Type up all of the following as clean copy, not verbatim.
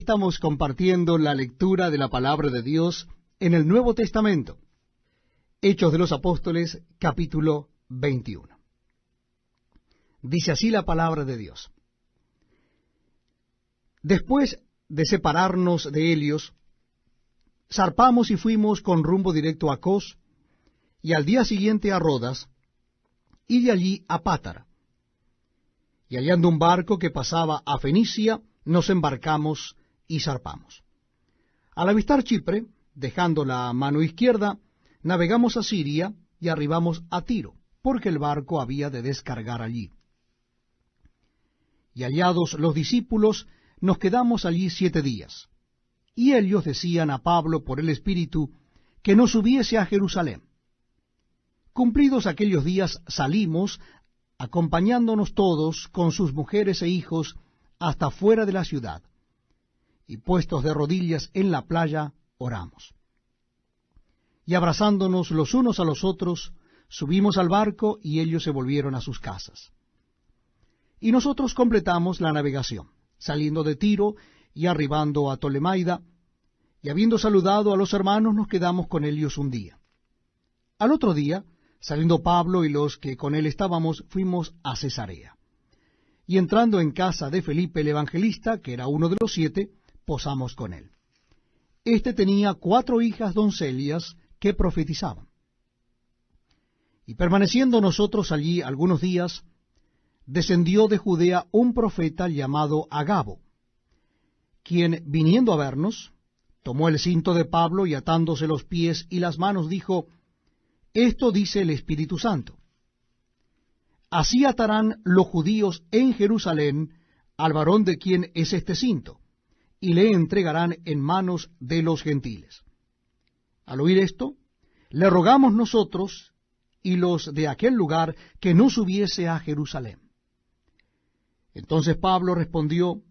Estamos compartiendo la lectura de la palabra de Dios en el Nuevo Testamento. Hechos de los Apóstoles, capítulo 21. Dice así la palabra de Dios. Después de separarnos de Helios, zarpamos y fuimos con rumbo directo a Cos, y al día siguiente a Rodas, y de allí a Pátara. Y hallando un barco que pasaba a Fenicia, nos embarcamos y zarpamos. Al avistar Chipre, dejando la mano izquierda, navegamos a Siria y arribamos a Tiro, porque el barco había de descargar allí. Y hallados los discípulos, nos quedamos allí 7 días. Y ellos decían a Pablo por el Espíritu que no subiese a Jerusalén. Cumplidos aquellos días salimos, acompañándonos todos con sus mujeres e hijos hasta fuera de la ciudad. Y puestos de rodillas en la playa, oramos. Y abrazándonos los unos a los otros, subimos al barco y ellos se volvieron a sus casas. Y nosotros completamos la navegación, saliendo de Tiro y arribando a Tolemaida, y habiendo saludado a los hermanos, nos quedamos con ellos un día. Al otro día, saliendo Pablo y los que con él estábamos, fuimos a Cesarea. Y entrando en casa de Felipe el evangelista, que era uno de los 7, posamos con él. Este tenía 4 hijas doncellas que profetizaban. Y permaneciendo nosotros allí algunos días, descendió de Judea un profeta llamado Agabo, quien, viniendo a vernos, tomó el cinto de Pablo y atándose los pies y las manos, dijo: Esto dice el Espíritu Santo. Así atarán los judíos en Jerusalén al varón de quien es este cinto, y le entregarán en manos de los gentiles. Al oír esto, le rogamos nosotros y los de aquel lugar que no subiese a Jerusalén. Entonces Pablo respondió: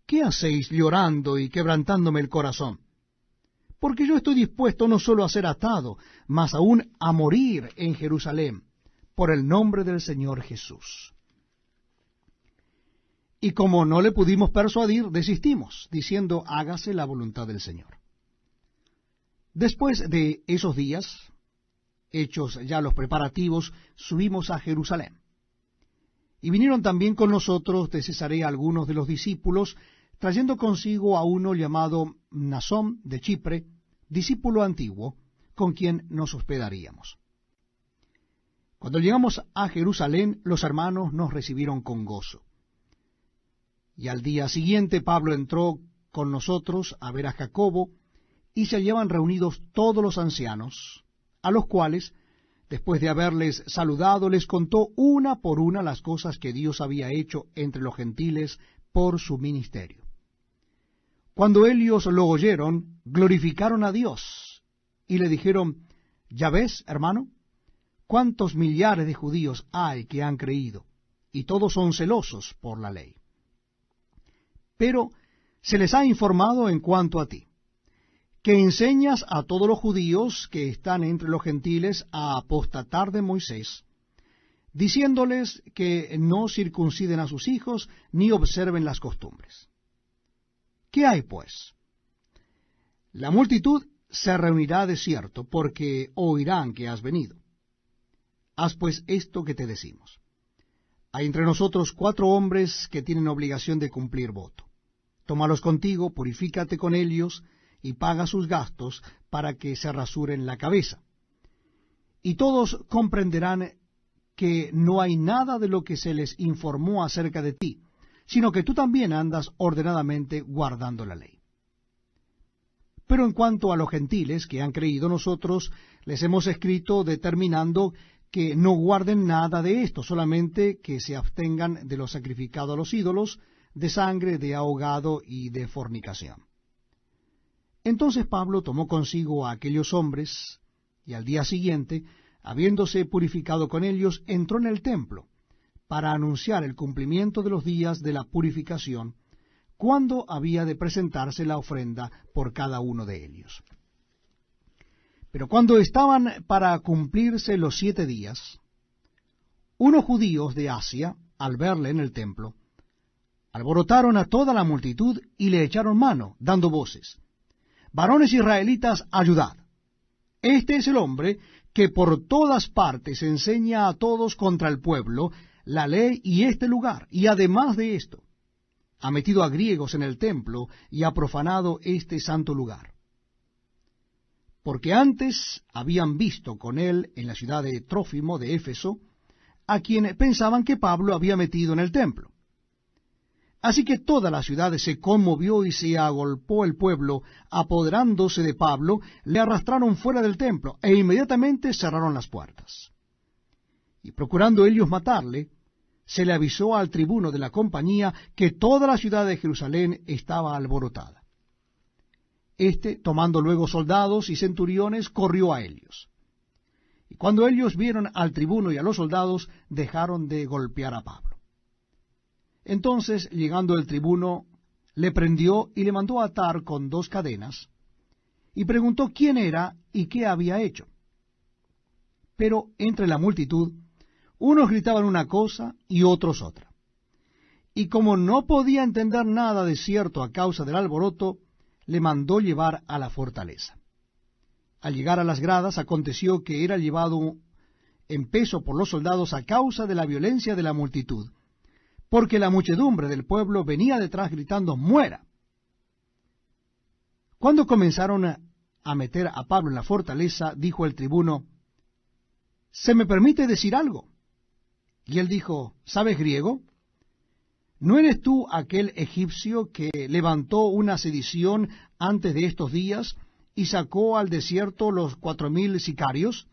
¿Qué hacéis llorando y quebrantándome el corazón? Porque yo estoy dispuesto no solo a ser atado, mas aún a morir en Jerusalén, por el nombre del Señor Jesús. Y como no le pudimos persuadir, desistimos, diciendo: hágase la voluntad del Señor. Después de esos días, hechos ya los preparativos, subimos a Jerusalén. Y vinieron también con nosotros de Cesarea algunos de los discípulos, trayendo consigo a uno llamado Mnasón de Chipre, discípulo antiguo, con quien nos hospedaríamos. Cuando llegamos a Jerusalén, los hermanos nos recibieron con gozo. Y al día siguiente Pablo entró con nosotros a ver a Jacobo, y se hallaban reunidos todos los ancianos, a los cuales, después de haberles saludado, les contó una por una las cosas que Dios había hecho entre los gentiles por su ministerio. Cuando ellos lo oyeron, glorificaron a Dios, y le dijeron: ¿Ya ves, hermano, cuántos millares de judíos hay que han creído, y todos son celosos por la ley? Pero se les ha informado en cuanto a ti, que enseñas a todos los judíos que están entre los gentiles a apostatar de Moisés, diciéndoles que no circunciden a sus hijos ni observen las costumbres. ¿Qué hay, pues? La multitud se reunirá de cierto, porque oirán que has venido. Haz pues esto que te decimos. Hay entre nosotros 4 hombres que tienen obligación de cumplir voto. Tómalos contigo, purifícate con ellos, y paga sus gastos para que se rasuren la cabeza. Y todos comprenderán que no hay nada de lo que se les informó acerca de ti, sino que tú también andas ordenadamente guardando la ley. Pero en cuanto a los gentiles que han creído, nosotros les hemos escrito determinando que no guarden nada de esto, solamente que se abstengan de lo sacrificado a los ídolos, de sangre, de ahogado y de fornicación. Entonces Pablo tomó consigo a aquellos hombres, y al día siguiente, habiéndose purificado con ellos, entró en el templo, para anunciar el cumplimiento de los días de la purificación, cuando había de presentarse la ofrenda por cada uno de ellos. Pero cuando estaban para cumplirse los 7 días, unos judíos de Asia, al verle en el templo, alborotaron a toda la multitud y le echaron mano, dando voces: varones israelitas, ayudad. Este es el hombre que por todas partes enseña a todos contra el pueblo la ley y este lugar, y además de esto, ha metido a griegos en el templo y ha profanado este santo lugar. Porque antes habían visto con él en la ciudad de Trófimo de Éfeso, a quien pensaban que Pablo había metido en el templo. Así que toda la ciudad se conmovió y se agolpó el pueblo, apoderándose de Pablo, le arrastraron fuera del templo, e inmediatamente cerraron las puertas. Y procurando ellos matarle, se le avisó al tribuno de la compañía que toda la ciudad de Jerusalén estaba alborotada. Este, tomando luego soldados y centuriones, corrió a ellos. Y cuando ellos vieron al tribuno y a los soldados, dejaron de golpear a Pablo. Entonces, llegando el tribuno, le prendió y le mandó atar con 2 cadenas, y preguntó quién era y qué había hecho. Pero entre la multitud, unos gritaban una cosa y otros otra. Y como no podía entender nada de cierto a causa del alboroto, le mandó llevar a la fortaleza. Al llegar a las gradas, aconteció que era llevado en peso por los soldados a causa de la violencia de la multitud, porque la muchedumbre del pueblo venía detrás gritando: ¡muera! Cuando comenzaron a meter a Pablo en la fortaleza, dijo el tribuno: ¿se me permite decir algo? Y él dijo: ¿sabes griego? ¿No eres tú aquel egipcio que levantó una sedición antes de estos días y sacó al desierto los 4000 sicarios?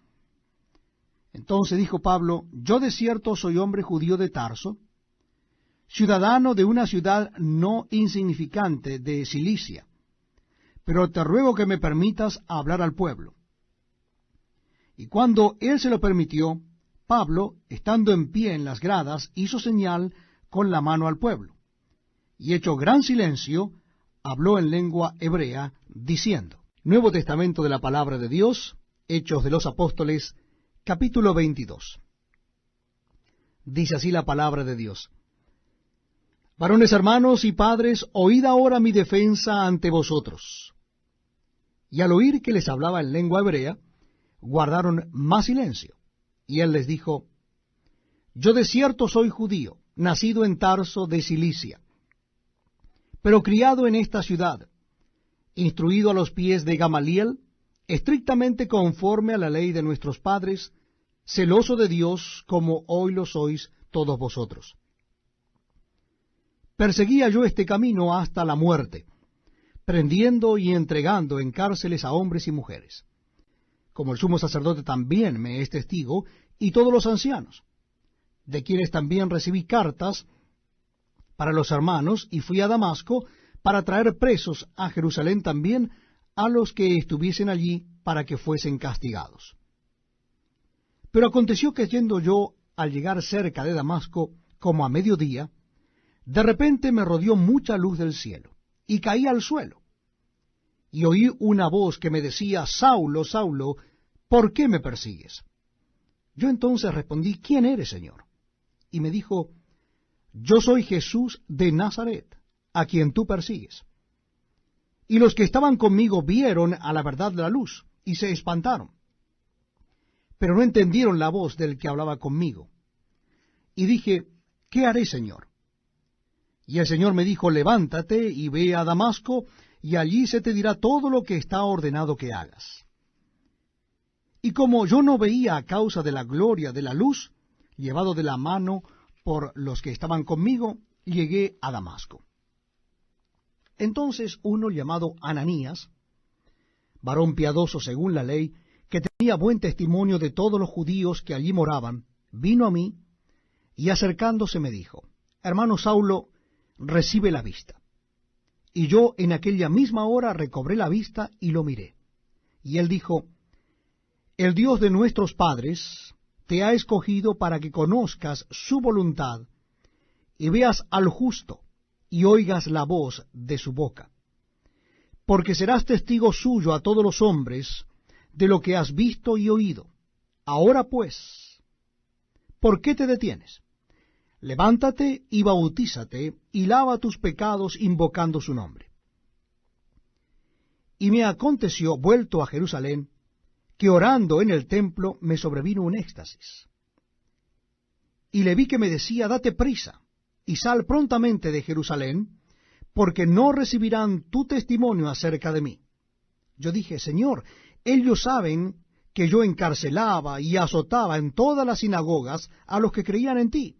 Entonces dijo Pablo: yo de cierto soy hombre judío de Tarso, ciudadano de una ciudad no insignificante de Cilicia, pero te ruego que me permitas hablar al pueblo. Y cuando él se lo permitió, Pablo, estando en pie en las gradas, hizo señal con la mano al pueblo, y hecho gran silencio, habló en lengua hebrea, diciendo. Nuevo Testamento de la Palabra de Dios, Hechos de los Apóstoles, capítulo 22. Dice así la palabra de Dios: varones hermanos y padres, oíd ahora mi defensa ante vosotros. Y al oír que les hablaba en lengua hebrea, guardaron más silencio. Y él les dijo: yo de cierto soy judío, nacido en Tarso de Cilicia, pero criado en esta ciudad, instruido a los pies de Gamaliel, estrictamente conforme a la ley de nuestros padres, celoso de Dios como hoy lo sois todos vosotros. Perseguía yo este camino hasta la muerte, prendiendo y entregando en cárceles a hombres y mujeres, como el sumo sacerdote también me es testigo, y todos los ancianos, de quienes también recibí cartas para los hermanos, y fui a Damasco para traer presos a Jerusalén también a los que estuviesen allí, para que fuesen castigados. Pero aconteció que yendo yo al llegar cerca de Damasco, como a mediodía, de repente me rodeó mucha luz del cielo, y caí al suelo, y oí una voz que me decía: Saulo, Saulo, ¿por qué me persigues? Yo entonces respondí: ¿quién eres, Señor? Y me dijo: yo soy Jesús de Nazaret, a quien tú persigues. Y los que estaban conmigo vieron a la verdad la luz, y se espantaron, pero no entendieron la voz del que hablaba conmigo. Y dije: ¿qué haré, Señor? Y el Señor me dijo: levántate y ve a Damasco, y allí se te dirá todo lo que está ordenado que hagas. Y como yo no veía a causa de la gloria de la luz, llevado de la mano por los que estaban conmigo, llegué a Damasco. Entonces uno llamado Ananías, varón piadoso según la ley, que tenía buen testimonio de todos los judíos que allí moraban, vino a mí, y acercándose me dijo: hermano Saulo, recibe la vista. Y yo en aquella misma hora recobré la vista y lo miré. Y él dijo: el Dios de nuestros padres te ha escogido para que conozcas su voluntad, y veas al justo, y oigas la voz de su boca. Porque serás testigo suyo a todos los hombres de lo que has visto y oído. Ahora pues, ¿por qué te detienes? levántate y bautízate, y lava tus pecados invocando su nombre. Y me aconteció, vuelto a Jerusalén, que orando en el templo me sobrevino un éxtasis. Y le vi que me decía, date prisa, y sal prontamente de Jerusalén, porque no recibirán tu testimonio acerca de mí. Yo dije, Señor, ellos saben que yo encarcelaba y azotaba en todas las sinagogas a los que creían en ti.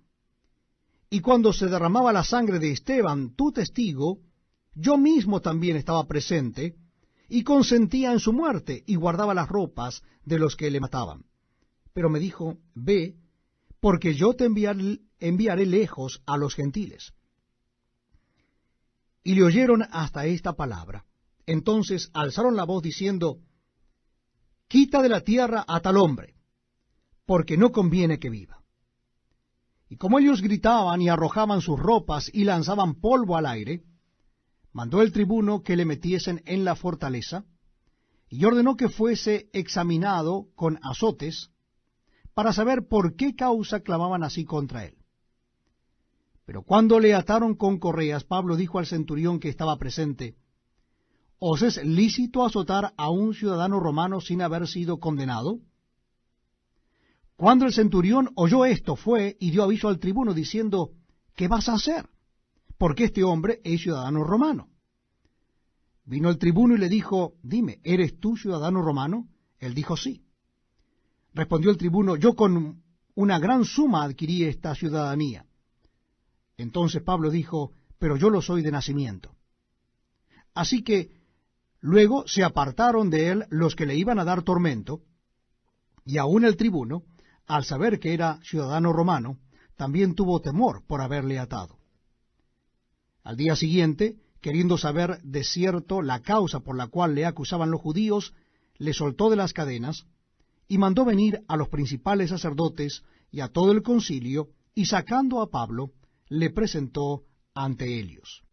Y cuando se derramaba la sangre de Esteban, tu testigo, yo mismo también estaba presente, y consentía en su muerte, y guardaba las ropas de los que le mataban. Pero me dijo, ve, porque yo te enviaré lejos a los gentiles. Y le oyeron hasta esta palabra. Entonces alzaron la voz diciendo, quita de la tierra a tal hombre, porque no conviene que viva. Y como ellos gritaban y arrojaban sus ropas y lanzaban polvo al aire, mandó el tribuno que le metiesen en la fortaleza, y ordenó que fuese examinado con azotes, para saber por qué causa clamaban así contra él. Pero cuando le ataron con correas, Pablo dijo al centurión que estaba presente, ¿os es lícito azotar a un ciudadano romano sin haber sido condenado? Cuando el centurión oyó esto, fue y dio aviso al tribuno, diciendo, ¿qué vas a hacer? Porque este hombre es ciudadano romano. Vino el tribuno y le dijo, dime, ¿eres tú ciudadano romano? Él dijo, sí. Respondió el tribuno, yo con una gran suma adquirí esta ciudadanía. Entonces Pablo dijo, pero yo lo soy de nacimiento. Así que luego se apartaron de él los que le iban a dar tormento, y aun el tribuno, al saber que era ciudadano romano, también tuvo temor por haberle atado. Al día siguiente, queriendo saber de cierto la causa por la cual le acusaban los judíos, le soltó de las cadenas, y mandó venir a los principales sacerdotes y a todo el concilio, y sacando a Pablo, le presentó ante ellos.